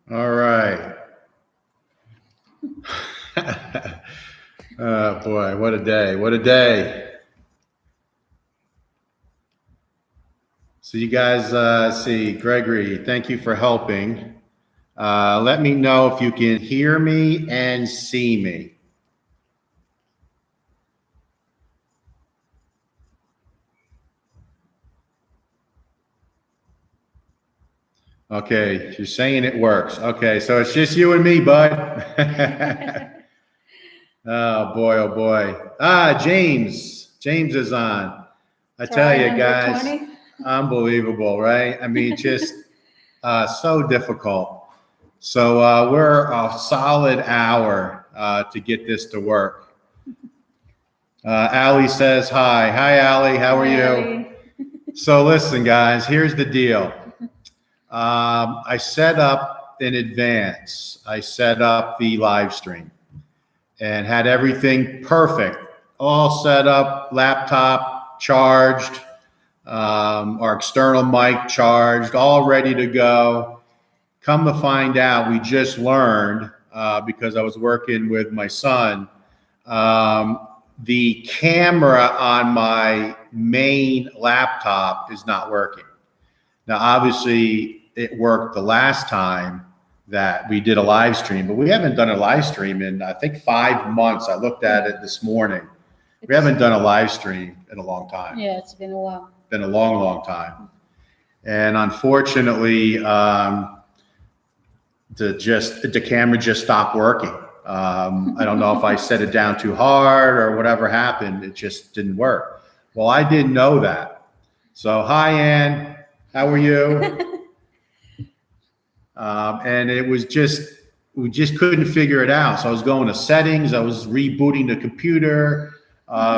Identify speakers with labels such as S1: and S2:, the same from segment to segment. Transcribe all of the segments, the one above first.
S1: All right. Oh boy, what a day. What a day. So you guys see, Gregory, thank you for helping. Let me know if you can hear me and see me. Okay, you're saying it works. Okay, so it's just you and me, bud. Oh boy, oh boy. James. James is on. I tell you, guys, unbelievable, right? I mean, just so difficult. So we're a solid hour to get this to work. Allie says hi. Hi, Allie. How are you? So listen, guys, here's the deal. I set up in advance. I set up the live stream and had everything perfect, all set up, laptop charged, our external mic charged, all ready to go. Come to find out, we just learned, because I was working with my son, the camera on my main laptop is not working. Now, obviously, it worked the last time that we did a live stream, but we haven't done a live stream in, I think, 5 months. I looked at it this morning. We haven't done a live stream in a long time.
S2: Yeah, it's been a while.
S1: Been a long, long time. And unfortunately, the camera just stopped working. I don't know if I set it down too hard or whatever happened. It just didn't work. Well, I didn't know that. So, hi, Ann. How are you? And it was we just couldn't figure it out. So I was going to settings. I was rebooting the computer,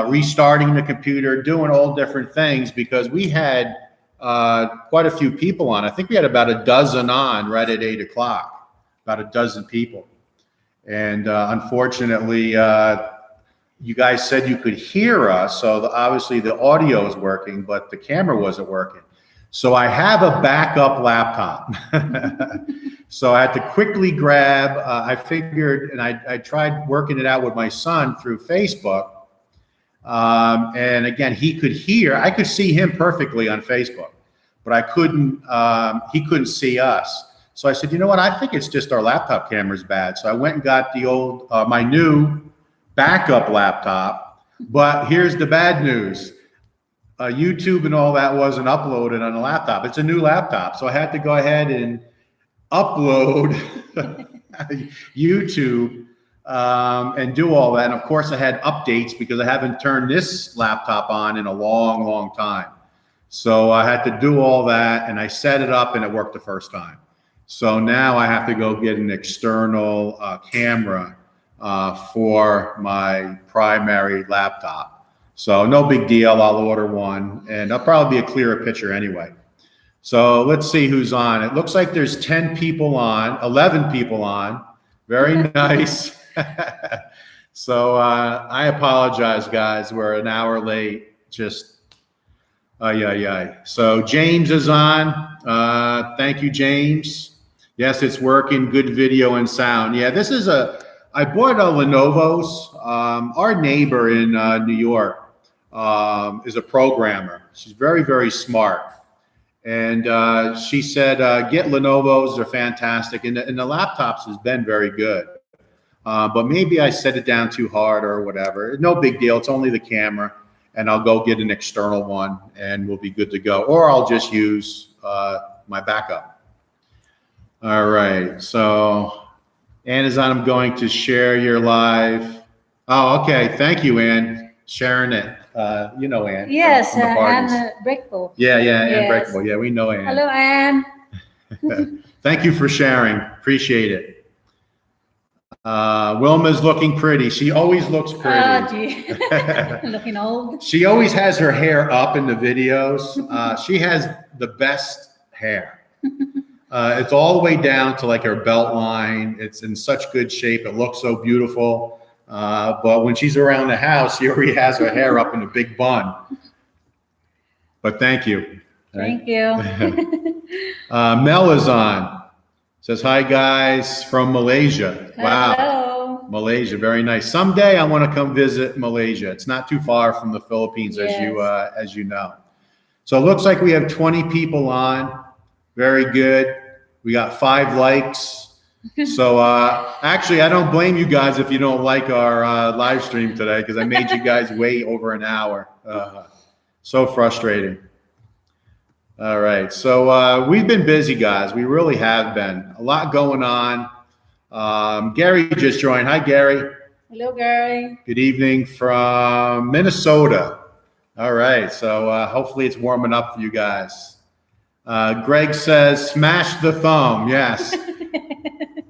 S1: restarting the computer, doing all different things because we had quite a few people on. I think we had about a dozen on right at 8 o'clock, about a dozen people. And unfortunately, you guys said you could hear us. So obviously the audio is working, but the camera wasn't working. So I have a backup laptop. So I had to quickly grab, I figured, and I tried working it out with my son through Facebook. And again, he could hear, I could see him perfectly on Facebook, but I couldn't, he couldn't see us. So I said, you know what? I think it's just our laptop camera's bad. So I went and got the old, my new backup laptop, but here's the bad news. YouTube and all that wasn't uploaded on the laptop. It's a new laptop. So I had to go ahead and upload YouTube and do all that. And of course I had updates because I haven't turned this laptop on in a long, long time. So I had to do all that and I set it up and it worked the first time. So now I have to go get an external camera for my primary laptop. So no big deal, I'll order one, and I'll probably be a clearer picture anyway. So let's see who's on. It looks like there's 10 people on, 11 people on. Very nice. So I apologize, guys. We're an hour late. Just, So James is on. Thank you, James. Yes, it's working. Good video and sound. Yeah, this is I bought a Lenovo's. Our neighbor in New York is a programmer. She's very, very smart. And she said, get Lenovo's, they're fantastic. And the laptops has been very good. But maybe I set it down too hard or whatever. No big deal. It's only the camera. And I'll go get an external one and we'll be good to go. Or I'll just use my backup. All right. So Ann is on. I'm going to share your live. Oh, okay. Thank you, Ann. Sharing it. You know Ann.
S2: Yes, Ann Breakable.
S1: Yeah, Ann Breakable. Yeah, we know Ann.
S2: Hello, Ann.
S1: Thank you for sharing. Appreciate it. Wilma's looking pretty. She always looks pretty.
S2: Oh, gee. Looking old.
S1: She always has her hair up in the videos. She has the best hair. It's all the way down to like her belt line. It's in such good shape. It looks so beautiful. But when she's around the house, she already has her hair up in a big bun. But thank you.
S2: Thank you.
S1: Mel is on. Says, hi, guys, from Malaysia. Wow.
S2: Hello.
S1: Malaysia, very nice. Someday I want to come visit Malaysia. It's not too far from the Philippines,
S2: Yes.
S1: as you know. So it looks like we have 20 people on. Very good. We got 5 likes. So actually, I don't blame you guys if you don't like our live stream today, because I made you guys wait over an hour. So frustrating. All right. So we've been busy, guys. We really have been. A lot going on. Gary just joined. Hi, Gary.
S2: Hello, Gary.
S1: Good evening from Minnesota. All right. So hopefully it's warming up for you guys. Greg says, smash the thumb. Yes.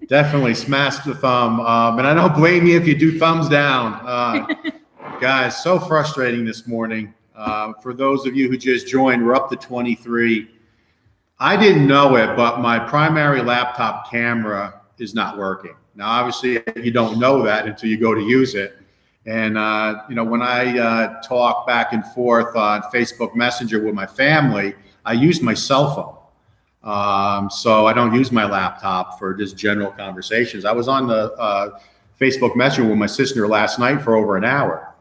S1: Definitely smash the thumb. And I don't blame you if you do thumbs down. Guys, so frustrating this morning. For those of you who just joined, we're up to 23. I didn't know it, but my primary laptop camera is not working. Now, obviously, you don't know that until you go to use it. And, when I talk back and forth on Facebook Messenger with my family, I use my cell phone. So I don't use my laptop for just general conversations. I was on the Facebook Messenger with my sister last night for over an hour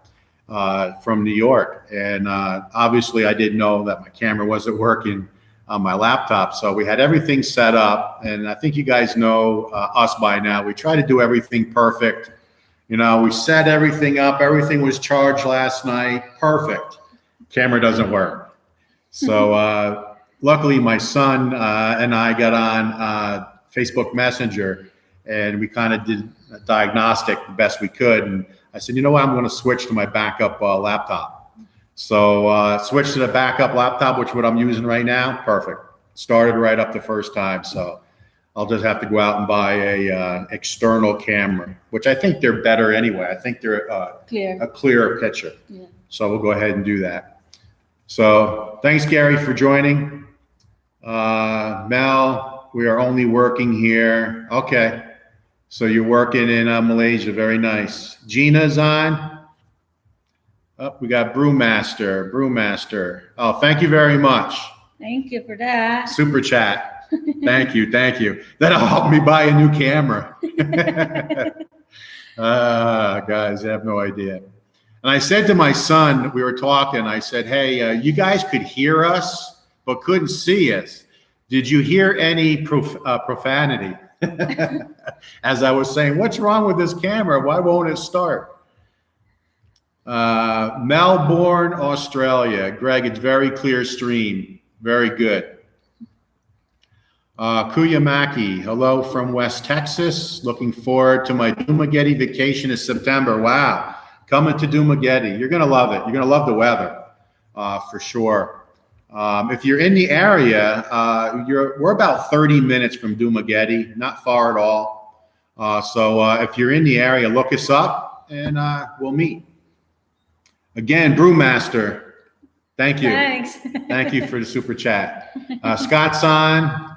S1: from New York. And obviously I didn't know that my camera wasn't working on my laptop. So we had everything set up. And I think you guys know us by now. We try to do everything perfect. We set everything up. Everything was charged last night. Perfect. Camera doesn't work. So luckily, my son and I got on Facebook Messenger, and we kind of did a diagnostic the best we could. And I said, you know what? I'm going to switch to my backup laptop. So switch to the backup laptop, which is what I'm using right now. Perfect. Started right up the first time. So I'll just have to go out and buy a external camera, which I think they're better anyway. I think they're a clearer picture.
S2: Yeah.
S1: So we'll go ahead and do that. So thanks, Gary, for joining. Mel, we are only working here. Okay. So you're working in Malaysia. Very nice. Gina's on. Oh, we got Brewmaster. Oh, thank you very much.
S2: Thank you for that.
S1: Super chat. Thank you. That'll help me buy a new camera. Guys, I have no idea. And I said to my son, we were talking, I said, hey, you guys could hear us, but couldn't see us. Did you hear any profanity? As I was saying, what's wrong with this camera? Why won't it start? Melbourne, Australia. Greg, it's very clear stream. Very good. Kuyamaki, hello from West Texas. Looking forward to my Dumaguete vacation in September. Wow. Coming to Dumaguete. You're going to love it. You're going to love the weather for sure. If you're in the area, we're about 30 minutes from Dumaguete, not far at all. So if you're in the area, look us up and we'll meet. Again, Brewmaster, thank you.
S2: Thanks.
S1: Thank you for the super chat. Scott's on.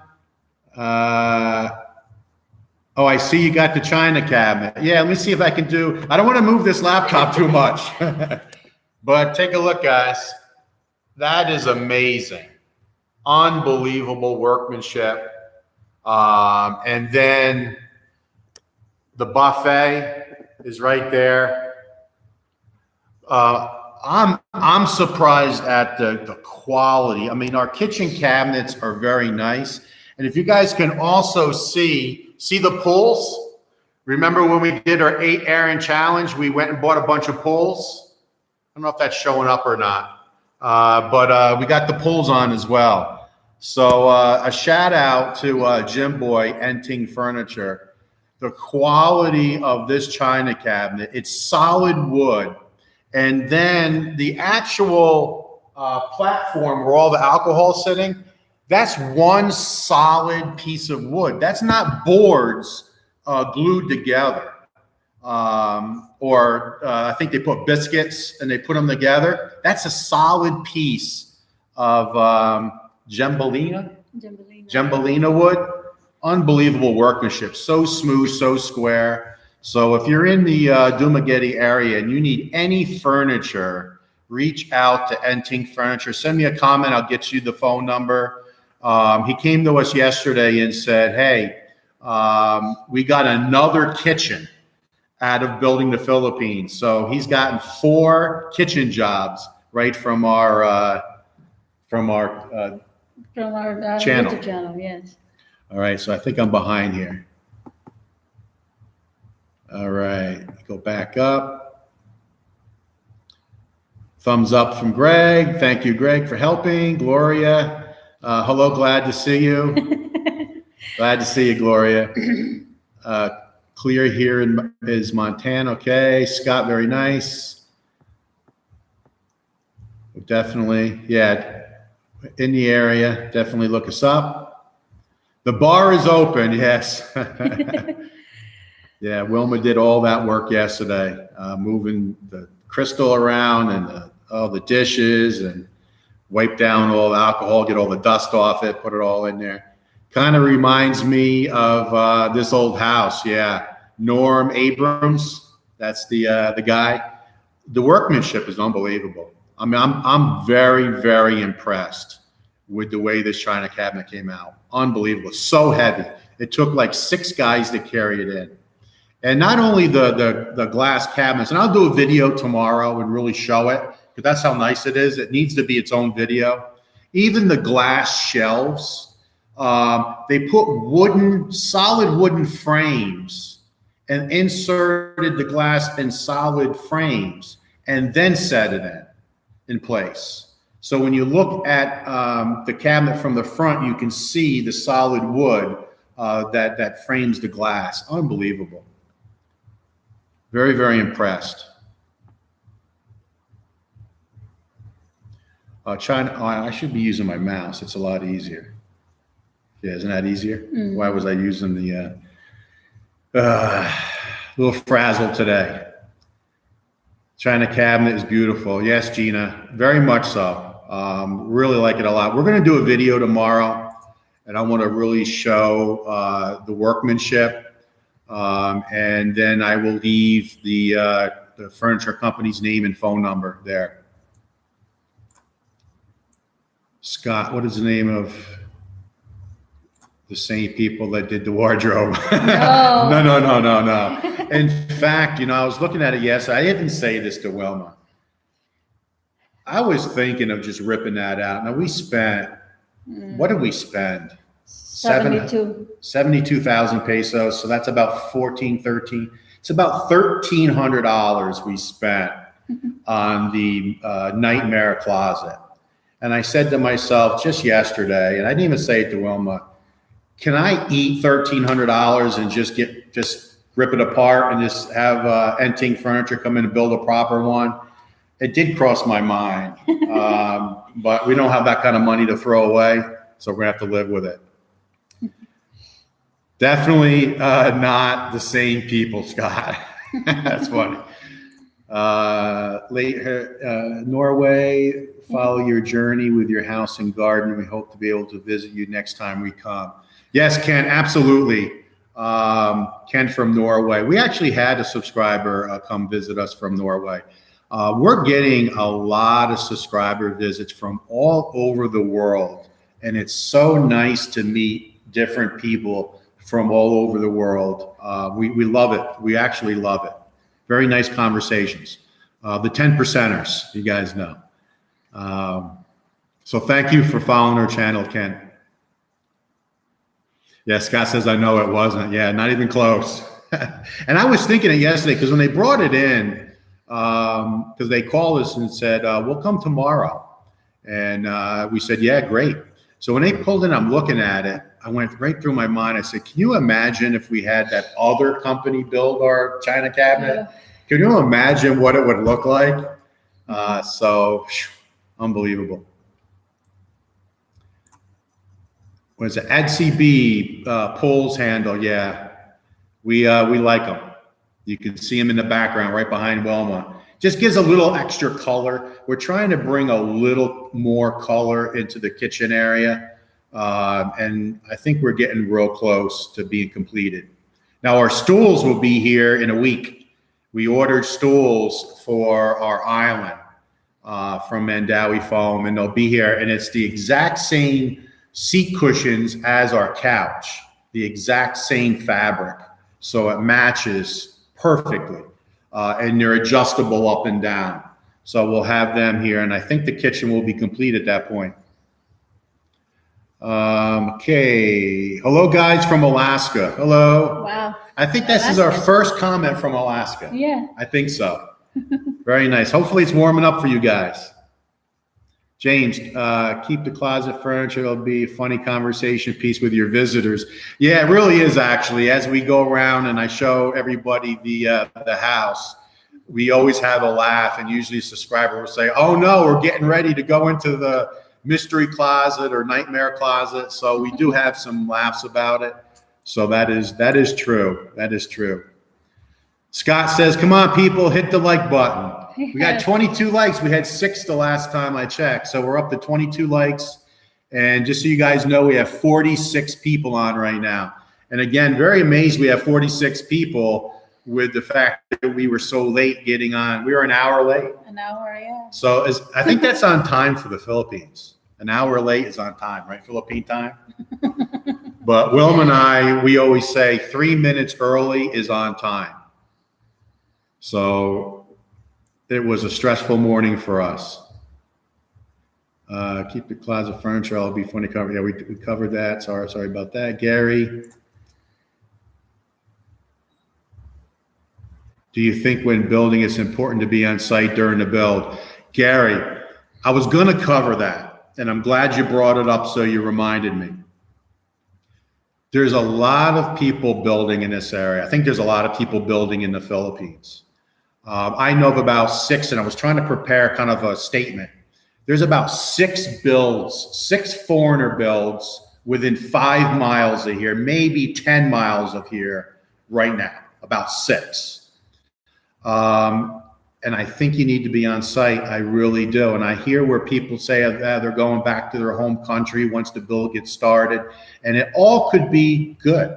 S1: Oh, I see you got the China cabinet. Yeah, let me see if I can do. I don't want to move this laptop too much. But take a look, guys. That is amazing. Unbelievable workmanship. And then the buffet is right there. I'm surprised at the quality. I mean, our kitchen cabinets are very nice. And if you guys can also see the pulls. Remember when we did our 8 Aaron challenge, we went and bought a bunch of pulls. I don't know if that's showing up or not. But we got the pulls on as well. So a shout out to Jim Boy, Enting Furniture. The quality of this China cabinet, it's solid wood. And then the actual platform where all the alcohol's sitting, that's one solid piece of wood. That's not boards glued together. I think they put biscuits and they put them together. That's a solid piece of Gembolina wood. Unbelievable workmanship. So smooth, so square. So if you're in the Dumaguete area and you need any furniture, reach out to Enting Furniture. Send me a comment. I'll get you the phone number. He came to us yesterday and said, hey, we got another kitchen out of Building the Philippines. So he's gotten 4 kitchen jobs right from our
S2: From our
S1: Channel.
S2: YouTube channel, yes.
S1: All right, so I think I'm behind here. All right, go back up. Thumbs up from Greg. Thank you, Greg, for helping. Gloria, hello, glad to see you. Glad to see you, Gloria. Clear here is Montana. Okay, Scott, very nice. Definitely, yeah, in the area. Definitely look us up. The bar is open. Yes. Yeah, Wilma did all that work yesterday, moving the crystal around and all the dishes and wipe down all the alcohol, get all the dust off it, put it all in there. Kind of reminds me of this old house. Yeah, Norm Abrams. That's the guy. The workmanship is unbelievable. I mean, I'm very, very impressed with the way this China cabinet came out. Unbelievable. So heavy. It took like 6 guys to carry it in. And not only the glass cabinets, and I'll do a video tomorrow and really show it, because that's how nice it is. It needs to be its own video. Even the glass shelves, they put solid wooden frames and inserted the glass in solid frames and then set it in place. So when you look at the cabinet from the front, you can see the solid wood that frames the glass. Unbelievable. Very, very impressed. China, I should be using my mouse. It's a lot easier. Yeah, isn't that easier? Mm. Why was I using the little frazzle today? China cabinet is beautiful. Yes, Gina, very much so. Really like it a lot. We're going to do a video tomorrow, and I want to really show the workmanship. And then I will leave the furniture company's name and phone number there. Scott, what is the name of the same people that did the wardrobe? No. In fact, I was looking at it yesterday. I didn't say this to Wilma. I was thinking of just ripping that out. Now we spent, what did we spend? 72,000 pesos. So that's about 13. It's about $1,300 we spent on the Nightmare Closet. And I said to myself just yesterday, and I didn't even say it to Wilma, can I eat $1,300 and just rip it apart and just have Enting Furniture come in and build a proper one? It did cross my mind, but we don't have that kind of money to throw away, so we're gonna have to live with it. Definitely not the same people, Scott. That's funny. Norway, follow your journey with your house and garden. We hope to be able to visit you next time we come. Yes, Ken, absolutely. Ken from Norway. We actually had a subscriber come visit us from Norway. We're getting a lot of subscriber visits from all over the world, and it's so nice to meet different people from all over the world. We love it. We actually love it. Very nice conversations. The 10 percenters, you guys know. So thank you for following our channel, Ken. Yeah, Scott says, I know it wasn't. Yeah, not even close. And I was thinking it yesterday because when they brought it in, because they called us and said, we'll come tomorrow. And we said, yeah, great. So when they pulled in, I'm looking at it. I went right through my mind. I said, can you imagine if we had that other company build our China cabinet? Yeah. Can you imagine what it would look like? So unbelievable. What is it? ADCB pulls handle. Yeah, we like them. You can see them in the background right behind Wilma. Just gives a little extra color. We're trying to bring a little more color into the kitchen area. And I think we're getting real close to being completed. Now our stools will be here in a week. We ordered stools for our island from Mandawi Foam, and they'll be here. And it's the exact same seat cushions as our couch. the exact same fabric. So it matches perfectly. And they're adjustable up and down. So we'll have them here, and I think the kitchen will be complete at that point. Okay. Hello, guys from Alaska. Hello.
S2: Wow.
S1: I think this is our first comment from Alaska.
S2: Yeah.
S1: I think so. Very nice. Hopefully it's warming up for you guys. James, keep the closet furniture. It'll be a funny conversation piece with your visitors. Yeah, it really is actually. As we go around and I show everybody the house, we always have a laugh, and usually a subscriber will say, "Oh no, we're getting ready to go into the mystery closet or nightmare closet." So we do have some laughs about it. So that is true. That is true. Scott says, "Come on, people, hit the like button." We got 22 likes. We had 6 the last time I checked. So we're up to 22 likes. And just so you guys know, we have 46 people on right now. And again, very amazed we have 46 people with the fact that we were so late getting on. We were an hour late.
S2: An hour, yeah.
S1: So I think that's on time for the Philippines. An hour late is on time, right? Philippine time. But Wilma and I, we always say 3 minutes early is on time. So it was a stressful morning for us. Keep the closet furniture. I'll be funny cover. Yeah, we covered that. Sorry about that. Gary, do you think when building it's important to be on site during the build? Gary, I was going to cover that, and I'm glad you brought it up, so you reminded me. There's a lot of people building in this area. I think there's a lot of people building in the Philippines. I know of about 6, and I was trying to prepare kind of a statement. There's about 6 foreigner builds within 5 miles of here, maybe 10 miles of here right now, about 6. And I think you need to be on site. I really do. And I hear where people say they're going back to their home country once the build gets started, and it all could be good.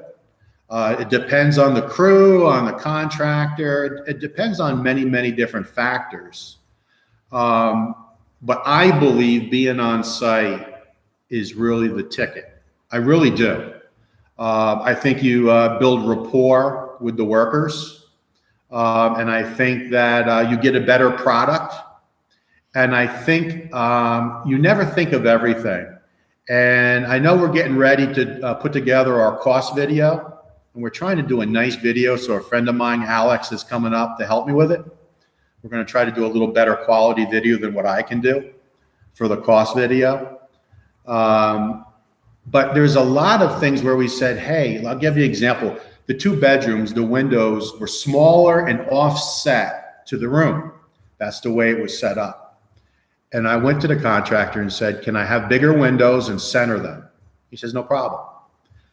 S1: It depends on the crew, on the contractor. It depends on many, many different factors. But I believe being on site is really the ticket. I really do. I think you build rapport with the workers. And I think that you get a better product. And I think you never think of everything. And I know we're getting ready to put together our cost video. And we're trying to do a nice video. So a friend of mine, Alex, is coming up to help me with it. We're going to try to do a little better quality video than what I can do for the cost video. But there's a lot of things where we said, hey, I'll give you an example. The 2 bedrooms, the windows were smaller and offset to the room. That's the way it was set up. And I went to the contractor and said, can I have bigger windows and center them? He says, no problem.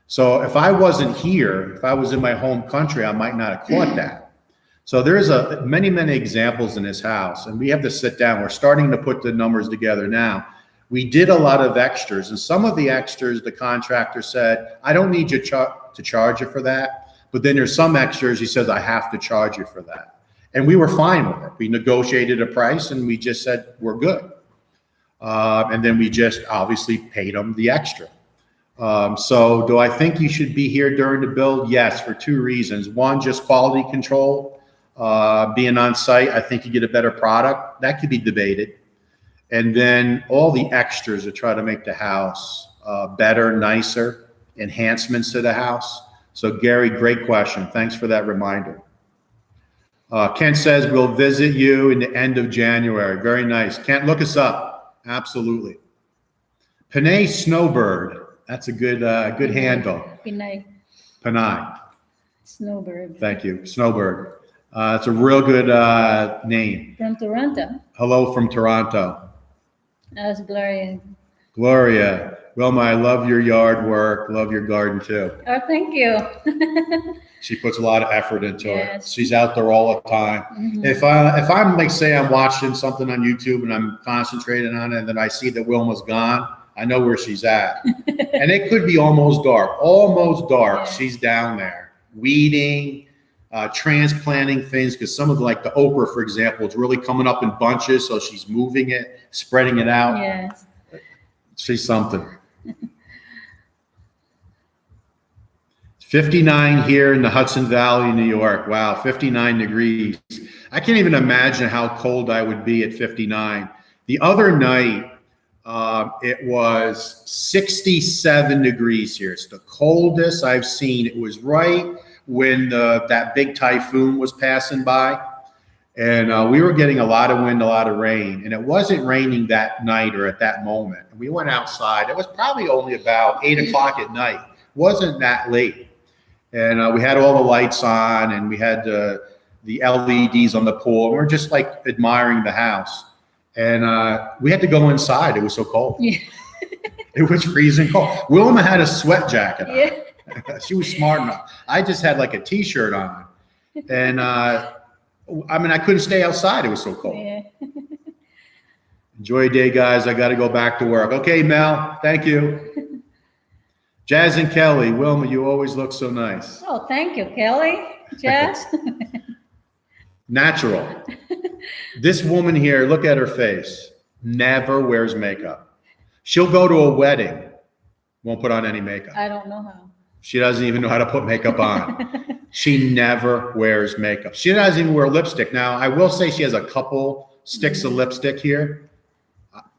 S1: So if I wasn't here, if I was in my home country, I might not have caught that. So there's many, many examples in this house, and we have to sit down. We're starting to put the numbers together now. We did a lot of extras, and some of the extras, the contractor said, I don't need you to charge you for that. But then there's some extras, he says, I have to charge you for that. And we were fine with it. We negotiated a price, and we just said, we're good. And then we just obviously paid them the extra. So do I think you should be here during the build? Yes, for 2 reasons. One, just quality control. Being on site, I think you get a better product. That could be debated. And then all the extras to try to make the house better, nicer, enhancements to the house. So Gary, great question. Thanks for that reminder. Kent says, we'll visit you in the end of January. Very nice. Kent, look us up. Absolutely. Panay Snowbird. That's a good handle.
S2: Pinay.
S1: Panay.
S2: Snowbird.
S1: Thank you. Snowbird. It's a real good name.
S2: From Toronto.
S1: Hello from Toronto.
S2: That's Gloria.
S1: Gloria. Wilma, I love your yard work. Love your garden too.
S2: Oh, thank you.
S1: She puts a lot of effort into
S2: Yes.
S1: it. She's out there all the time.
S2: Mhm.
S1: If I'm like, say I'm watching something on YouTube and I'm concentrating on it and then I see that Wilma's gone, I know where she's at. And it could be almost dark.
S2: Yeah.
S1: She's down there weeding, transplanting things, because some of like the okra, for example, is really coming up in bunches. So she's moving it, spreading it out.
S2: Yes.
S1: She's something. 59 here in the Hudson Valley, New York. Wow, 59 degrees. I can't even imagine how cold I would be at 59. The other night, it was 67 degrees here. It's the coldest I've seen. It was right when that big typhoon was passing by. And we were getting a lot of wind, a lot of rain. And it wasn't raining that night or at that moment. And we went outside. It was probably only about 8 o'clock at night. It wasn't that late. And we had all the lights on, and we had the LEDs on the pool. And we're just like admiring the house. And we had to go inside. It was so cold.
S2: Yeah.
S1: It was freezing cold. Wilma had a sweat jacket on.
S2: Yeah.
S1: She was smart enough. I just had like a t-shirt on. And I mean, I couldn't stay outside. It was so cold.
S2: Yeah.
S1: Enjoy your day, guys. I got to go back to work. Okay, Mel. Thank you. Jazz and Kelly. Wilma, you always look so nice.
S2: Oh, thank you, Kelly. Jazz.
S1: Natural. This woman here, look at her face. Never wears makeup. She'll go to a wedding, won't put on any makeup.
S2: I don't know how.
S1: She doesn't even know how to put makeup on. She never wears makeup. She doesn't even wear lipstick. Now, I will say she has a couple sticks of lipstick here.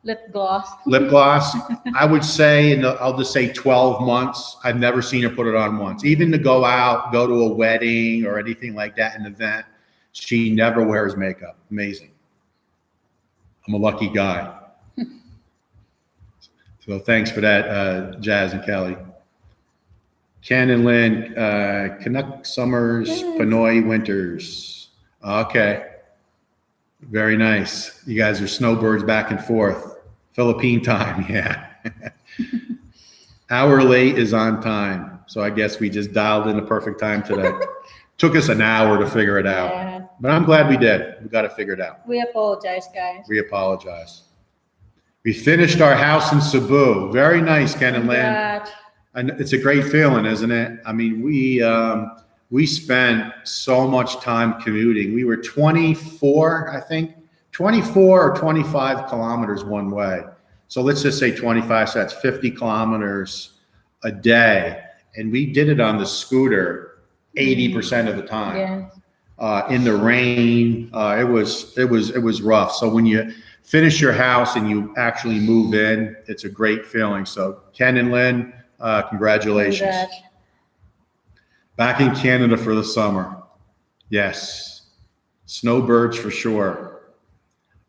S2: Lip gloss.
S1: Lip gloss. I would say, I'll just say 12 months. I've never seen her put it on once. Even to go out, go to a wedding or anything like that, an event, she never wears makeup. Amazing. I'm a lucky guy. So thanks for that, Jazz and Kelly. Ken and Lynn, Canuck Summers, Pinoy Winters. Okay. Very nice. You guys are snowbirds back and forth. Philippine time, yeah. Hour late is on time. So I guess we just dialed in the perfect time today. Took us an hour to figure it out.
S2: Yeah.
S1: But I'm glad we did. We got it figured out.
S2: We apologize, guys.
S1: We apologize. We finished our house in Cebu. Very nice, Ken and Lynn.
S2: Congrats.
S1: And it's a great feeling, isn't it? I mean, we spent so much time commuting. We were 24, I think, 24 or 25 kilometers one way. So let's just say 25, so that's 50 kilometers a day. And we did it on the scooter 80% of the time.
S2: Yeah.
S1: In the rain, it was rough. So when you finish your house and you actually move in, it's a great feeling. So Ken and Lynn, congratulations.
S2: Congrats.
S1: Back in Canada for the summer. Yes. Snowbirds for sure.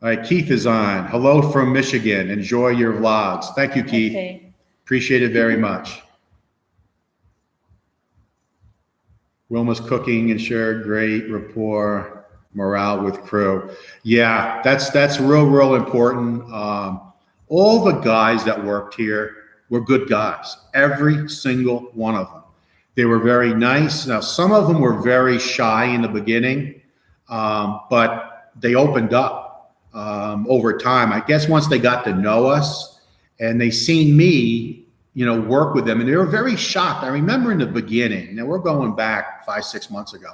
S1: All right, Keith is on. Hello from Michigan. Enjoy your vlogs. Thank you, Keith.
S2: Okay.
S1: Appreciate it very much. Wilma's cooking ensured great rapport, morale with crew. Yeah, that's real important. All the guys that worked here were good guys. Every single one of them. They were very nice. Now, some of them were very shy in the beginning, but they opened up over time. I guess once they got to know us and they seen me, work with them, and they were very shocked. I remember in the beginning, now we're going back 5-6 months ago,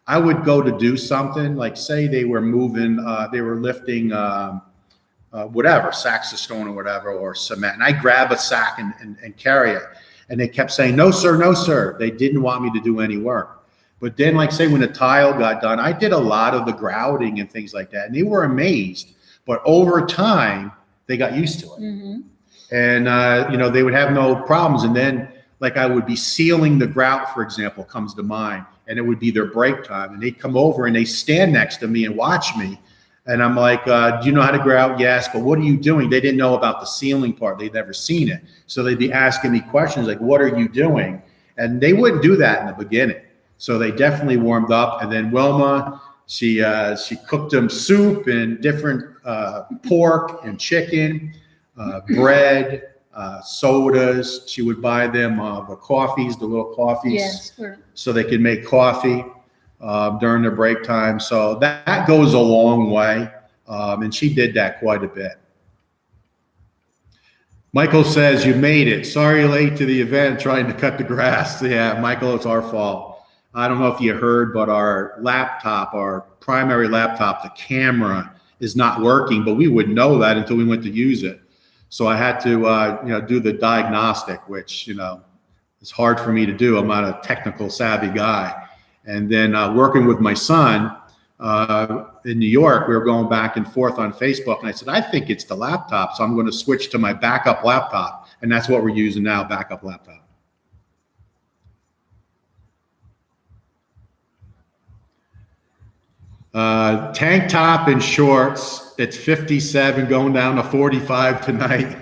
S1: I would go to do something, like say they were moving, they were lifting whatever, sacks of stone or whatever, or cement, and I grab a sack and carry it. And they kept saying, no, sir, no, sir. They didn't want me to do any work. But then, like say when the tile got done, I did a lot of the grouting and things like that. And they were amazed. But over time, they got used to it.
S2: Mm-hmm.
S1: And, they would have no problems. And then like I would be sealing the grout, for example, comes to mind. And it would be their break time. And they'd come over and they stand next to me and watch me. And I'm like, do you know how to grout? Yes, but what are you doing? They didn't know about the sealing part. They'd never seen it. So they'd be asking me questions like, what are you doing? And they wouldn't do that in the beginning. So they definitely warmed up. And then Wilma, she cooked them soup and different pork and chicken, bread, sodas. She would buy them the coffees, the little coffees,
S2: Yes.
S1: so they could make coffee during their break time. So that goes a long way. And she did that quite a bit. Michael says, you made it. Sorry you're late to the event trying to cut the grass. Yeah, Michael, it's our fault. I don't know if you heard, but our laptop, our primary laptop, the camera is not working, but we wouldn't know that until we went to use it. So I had to, do the diagnostic, which, It's hard for me to do. I'm not a technical savvy guy. And then working with my son in New York, we were going back and forth on Facebook, and I said, I think it's the laptop, so I'm going to switch to my backup laptop, and that's what we're using now, backup laptop. Tank top and shorts. It's 57 going down to 45 tonight.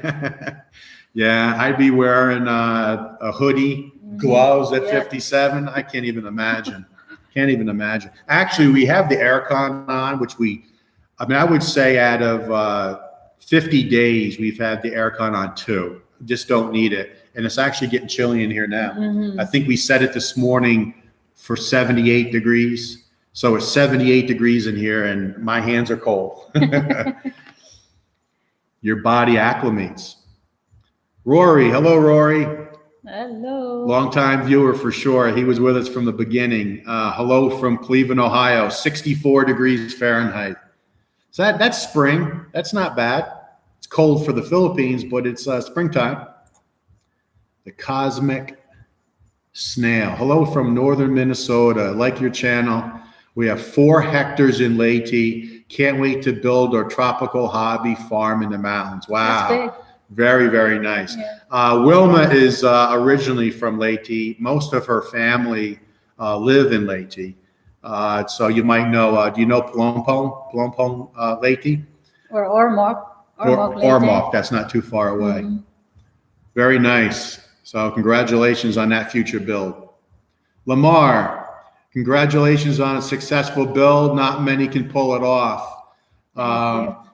S1: Yeah, I'd be wearing a hoodie, gloves at 57. I can't even imagine. Can't even imagine. Actually, we have the aircon on, which I would say out of 50 days, we've had the aircon on 2. Just don't need it. And it's actually getting chilly in here now. I think we set it this morning for 78 degrees. So it's 78 degrees in here and my hands are cold. Your body acclimates. Rory, hello, Rory.
S2: Hello.
S1: Longtime viewer for sure. He was with us from the beginning. Hello from Cleveland, Ohio. 64 degrees Fahrenheit. So that's spring. That's not bad. It's cold for the Philippines, but it's springtime. The Cosmic Snail. Hello from northern Minnesota. Like your channel. We have 4 hectares in Leyte. Can't wait to build our tropical hobby farm in the mountains. Wow.
S2: That's big.
S1: Very, very nice.
S2: Yeah.
S1: Wilma is originally from Leyte. Most of her family live in Leyte. So you might know, do you know Plompon, Leyte?
S2: Or Ormoc.
S1: Ormoc, that's not too far away. Very nice. So congratulations on that future build. Lamar, congratulations on a successful build. Not many can pull it off.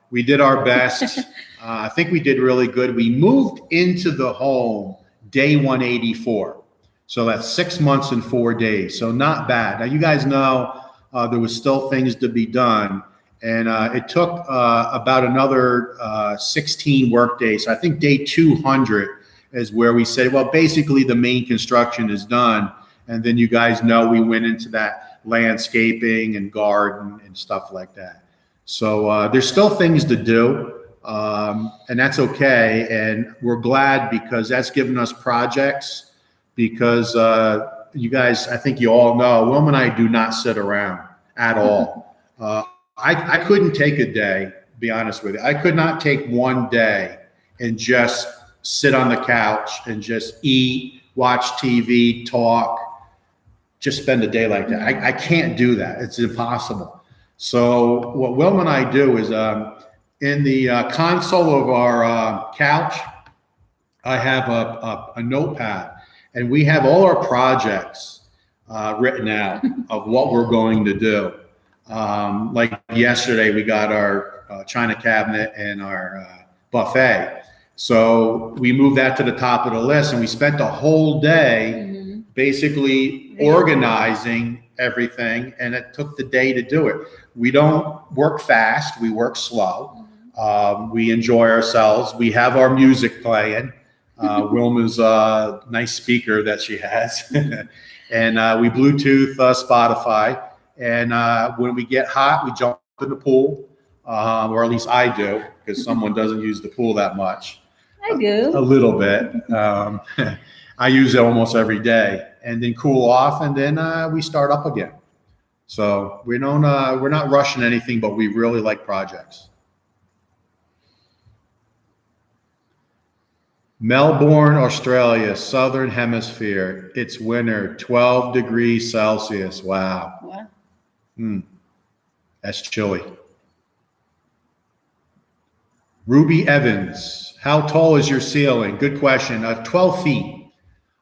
S1: We did our best. I think we did really good. We moved into the home day 184. So that's 6 months and 4 days. So not bad. Now, you guys know there was still things to be done. And it took about another 16 work days. So I think day 200 is where we said, well, basically the main construction is done. And then you guys know we went into that landscaping and garden and stuff like that. So there's still things to do. And that's okay. And we're glad because that's given us projects because you guys, I think you all know, Wilma and I do not sit around at all. I couldn't take a day, be honest with you. I could not take one day and just sit on the couch and just eat, watch TV, talk, just spend a day like that. I can't do that. It's impossible. So what Wilma and I do is in the console of our couch, I have a notepad, and we have all our projects written out of what we're going to do. Like yesterday, we got our china cabinet and our buffet. So we moved that to the top of the list, and we spent the whole day basically organizing everything, and it took the day to do it. We don't work fast, we work slow. We enjoy ourselves. We have our music playing. Wilma's a nice speaker that she has. And we Bluetooth Spotify. And when we get hot, we jump in the pool, or at least I do, because someone doesn't use the pool that much.
S2: I do.
S1: A little bit. I use it almost every day, and then cool off, and then we start up again. So we're not rushing anything, but we really like projects. Melbourne, Australia, Southern Hemisphere. It's winter, 12 degrees Celsius. Wow. That's chilly. Ruby Evans, how tall is your ceiling? Good question. 12 feet.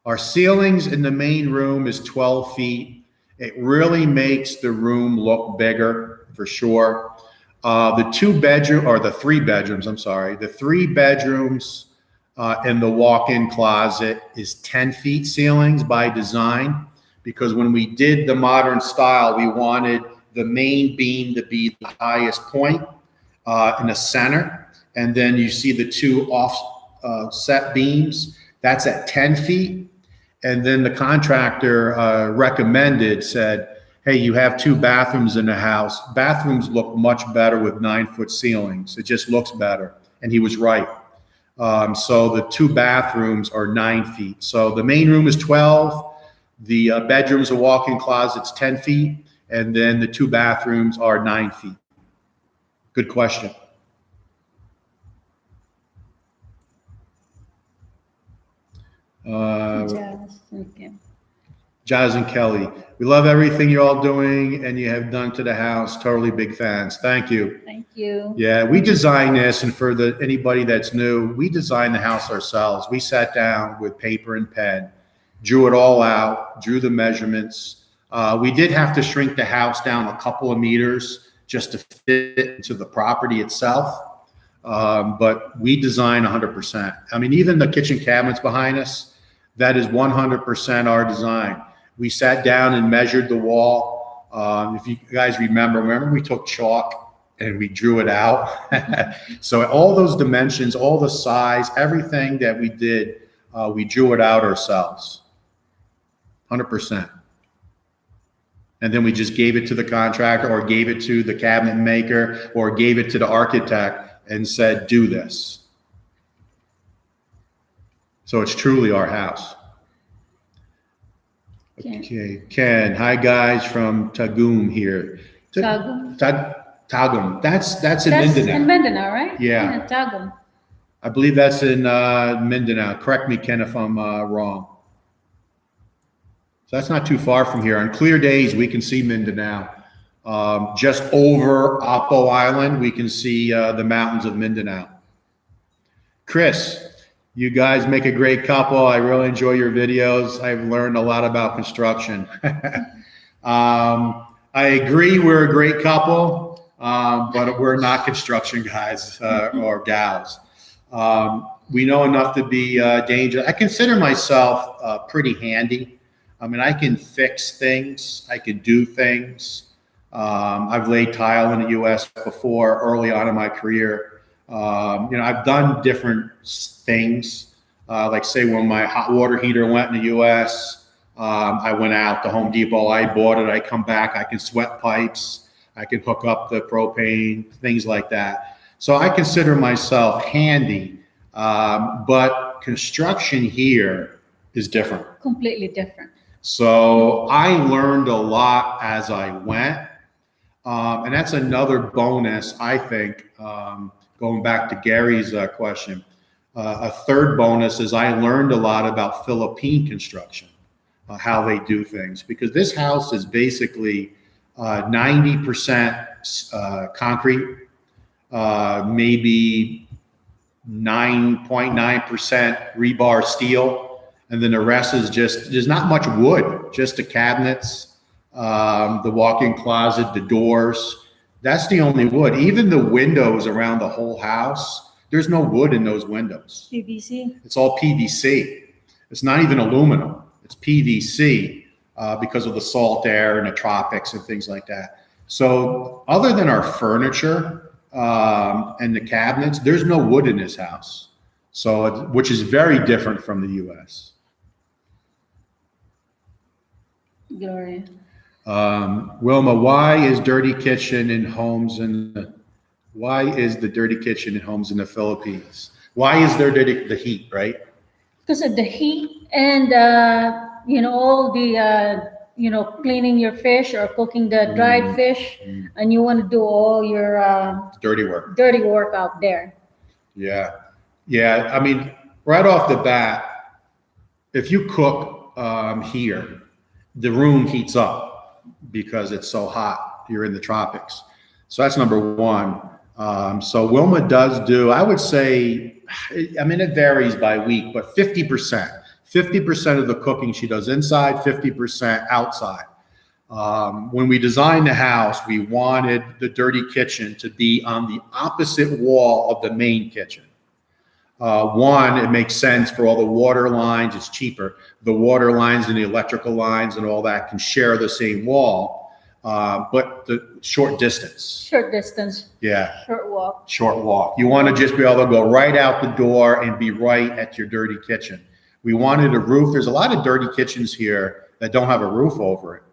S1: Our ceilings in the main room is 12 feet. It really makes the room look bigger for sure. The 3 bedrooms, the 3 bedrooms and the walk-in closet is 10 feet ceilings by design, because when we did the modern style, we wanted the main beam to be the highest point in the center. And then you see the 2 offset beams, that's at 10 feet. And then the contractor said, hey, you have 2 bathrooms in the house. Bathrooms look much better with 9-foot ceilings. It just looks better. And he was right. So the 2 bathrooms are 9 feet. So the main room is 12. The bedrooms and walk-in closets 10 feet, and then the 2 bathrooms are 9 feet. Good question.
S2: Yes, okay.
S1: Jazz and Kelly, we love everything you're all doing and you have done to the house. Totally big fans. Thank you.
S2: Thank you.
S1: Yeah, we designed this, and for anybody that's new, we designed the house ourselves. We sat down with paper and pen, drew it all out, drew the measurements. We did have to shrink the house down a couple of meters just to fit into the property itself. But we designed 100%. I mean, even the kitchen cabinets behind us, that is 100% our design. We sat down and measured the wall. If you guys remember we took chalk and we drew it out. So all those dimensions, all the size, everything that we did, we drew it out ourselves, 100%. And then we just gave it to the contractor or gave it to the cabinet maker or gave it to the architect and said, do this. So it's truly our house. Okay, Ken, hi guys from Tagum here.
S2: Tagum.
S1: Tagum, that's in
S2: That's
S1: Mindanao.
S2: in Mindanao, right?
S1: Yeah.
S2: Tagum.
S1: I believe that's in Mindanao. Correct me, Ken, if I'm wrong. So that's not too far from here. On clear days, we can see Mindanao. Just over Apo Island, we can see the mountains of Mindanao. Chris, you guys make a great couple. I really enjoy your videos. I've learned a lot about construction. I agree, we're a great couple. But we're not construction guys or gals. We know enough to be dangerous. I consider myself pretty handy. I mean, I can fix things. I can do things. I've laid tile in the U.S. before, early on in my career. I've done different things. Like say when my hot water heater went in the U.S., I went out to Home Depot. I bought it. I come back. I can sweat pipes. I can hook up the propane, things like that. So I consider myself handy, but construction here is different.
S2: Completely different.
S1: So I learned a lot as I went. And that's another bonus, I think, going back to Gary's question. A third bonus is I learned a lot about Philippine construction, how they do things, because this house is basically 90% concrete, maybe 9.9% rebar steel, and then the rest is just, there's not much wood, just the cabinets, the walk-in closet, the doors. That's the only wood. Even the windows around the whole house, there's no wood in those windows.
S2: PVC.
S1: It's all PVC. It's not even aluminum. It's PVC. Because of the salt air and the tropics and things like that. So other than our furniture and the cabinets, there's no wood in this house. So, which is very different from the U.S.
S2: Gloria.
S1: Wilma, why is dirty kitchen in homes why is the dirty kitchen in homes in the Philippines? Why is there the heat, right?
S2: Because of the heat and all the cleaning your fish or cooking the dried fish, and you want to do all your
S1: Dirty work.
S2: dirty work out there.
S1: Yeah. I mean, right off the bat, if you cook here, the room heats up because it's so hot. You're in the tropics. So that's number one. So Wilma does do, I would say, I mean, it varies by week, but 50%. 50% of the cooking she does inside, 50% outside. When we designed the house, we wanted the dirty kitchen to be on the opposite wall of the main kitchen. One, it makes sense for all the water lines. It's cheaper. The water lines and the electrical lines and all that can share the same wall, but the short distance.
S2: Short distance.
S1: Yeah.
S2: Short walk.
S1: Short walk. You want to just be able to go right out the door and be right at your dirty kitchen. We wanted a roof. There's a lot of dirty kitchens here that don't have a roof over it.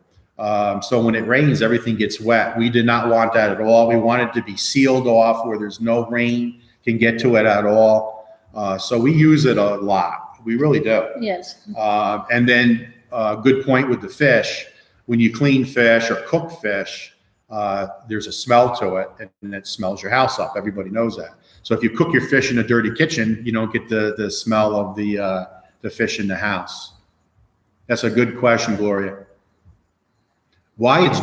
S1: So when it rains, everything gets wet. We did not want that at all. We wanted it to be sealed off where there's no rain can get to it at all. So we use it a lot. We really do.
S2: Yes.
S1: And then, good point with the fish. When you clean fish or cook fish, there's a smell to it, and it smells your house up. Everybody knows that. So if you cook your fish in a dirty kitchen, you don't get the smell of the fish in the house. That's a good question, Gloria. Why it's